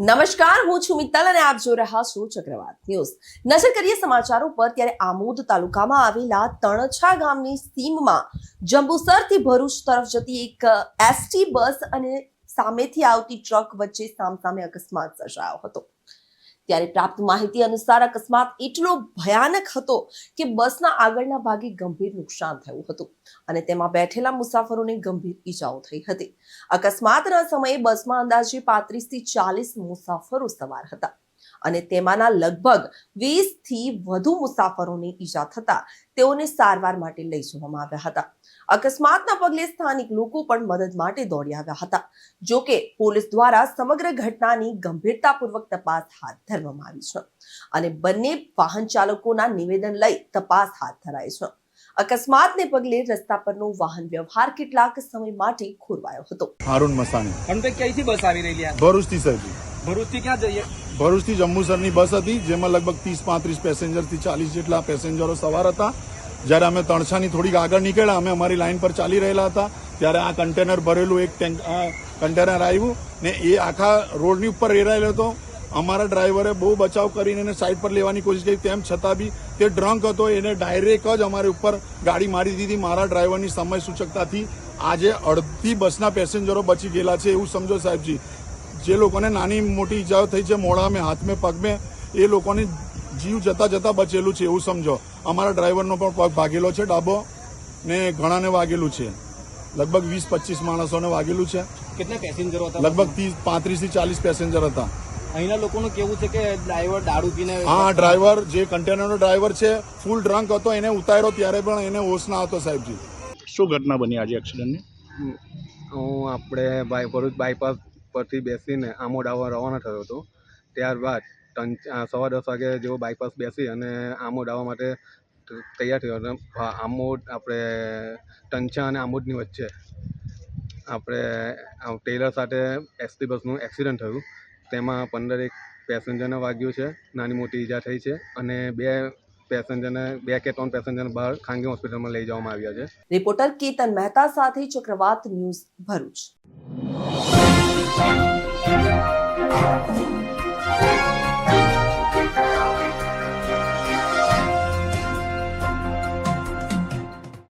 નમસ્કાર, હું છું મિત્તલ અને આપ જોઈ રહ્યા છો ચક્રવાત ન્યૂઝ। નજર કરીએ સમાચારો પર ત્યારે આમોદ તાલુકામાં આવેલા તણછા ગામની સીમમાં જંબુસરથી ભરૂચ તરફ જતી એક એસટી બસ અને સામેથી આવતી ટ્રક વચ્ચે સામસામે અકસ્માત સર્જાયો હતો। ત્યારે પ્રાપ્ત માહિતી અનુસાર અકસ્માત એટલો ભયાનક હતો કે બસના આગળના ભાગે ગંભીર નુકસાન થયું હતું અને તેમાં બેઠેલા મુસાફરોને ગંભીર ઈજાઓ થઈ હતી। અકસ્માતના સમયે બસમાં અંદાજે 35 થી 40 મુસાફરો સવાર હતા અને તેમાંના લગભગ 20 થી વધુ મુસાફરોને ઈજા થતા તેઓને સારવાર માટે લઈ જવામાં આવ્યા હતા। અકસ્માતના પગલે સ્થાનિક લોકો પણ મદદ માટે દોડી આવ્યા હતા। જો કે પોલીસ દ્વારા સમગ્ર ઘટનાની ગંભીરતાપૂર્વક તપાસ હાથ ધરવામાં આવી છે અને બંને વાહન ચાલકોના નિવેદન લઈ તપાસ હાથ ધરાઈ છે। અકસ્માતને પગલે રસ્તા પરનો વાહન વ્યવહાર કેટલાક સમય માટે ખોરવાયો હતો। હારૂન મસાણી અનપે ક્યાંથી બસ આવી રહેલી આ? ભરૂચથી સાહેબ, ભરૂચથી ક્યાં જઈએ? ભરૂચથી જંબુસરની બસ હતી જેમાં લગભગ 30-35 પેસેન્જરથી 40 જેટલા પેસેન્જરો સવાર હતા। જ્યારે અમે તણછાની થોડીક આગળ નીકળ્યા, અમે અમારી લાઇન પર ચાલી રહેલા હતા ત્યારે આ કન્ટેનર ભરેલું એક કન્ટેનર આવ્યું ને એ આખા રોડની ઉપર રેરાયેલો હતો। અમારા ડ્રાઈવરે બહુ બચાવ કરીને એને સાઈડ પર લેવાની કોશિશ કરી, તેમ છતાં બી તે ડ્રંક હતો, એને ડાયરેક્ટ જ અમારી ઉપર ગાડી મારી દીધી। મારા ડ્રાઈવરની સમય સૂચકતાથી આજે અડધી બસના પેસેન્જરો બચી ગયેલા છે એવું સમજો સાહેબજી। જે લોકોને નાની મોટી ઈજાઓ થઈ છે મોઢામાં, હાથમાં, પગમાં, એ લોકોની જીવ જતા જતા બચેલું છે એવું સમજો। અમારા ડ્રાઈવરનો પણ પગ ભાગેલો છે ડાબો ને ઘણાને વાગેલું છે, લગભગ 20-25 માણસોને વાગેલું છે। કેટલા પેસેન્જરો હતા? લગભગ 35 થી 40 પેસેન્જર હતા। અહીંના લોકોનું કેવું છે કે ડ્રાઈવર દારૂ પીને? હા, ડ્રાઈવર જે કન્ટેનરનો ડ્રાઈવર છે ફૂલ ડ્રંક હતો, એને ઉતાર્યો ત્યારે પણ એને હોશ ના હતો સાહેબજી। શું ઘટના બની આજે એક્સિડન્ટની? હું આપણે ભરૂચ બાયપાસ પરથી બેસીને આમોદ આવવા રવાના થયો હતો। ત્યારબાદ 10:15 વાગે જેવો બાયપાસ બેસી અને આમોદ આવવા માટે તૈયાર થયો હતો। આમોદ આપણે તણછા અને આમોદની વચ્ચે આપણે ટેલર સાથે એસટી બસનું એક્સિડન્ટ થયું। તેમાં 15 પેસેન્જરને વાગ્યું છે, નાની મોટી ઈજા થઈ છે અને 2 કે 3 પેસેન્જરને બહાર ખાનગી હોસ્પિટલમાં લઈ જવામાં આવ્યા છે। રિપોર્ટર કેતન મહેતા સાથે ચક્રવાત ન્યૂઝ ભરૂચ।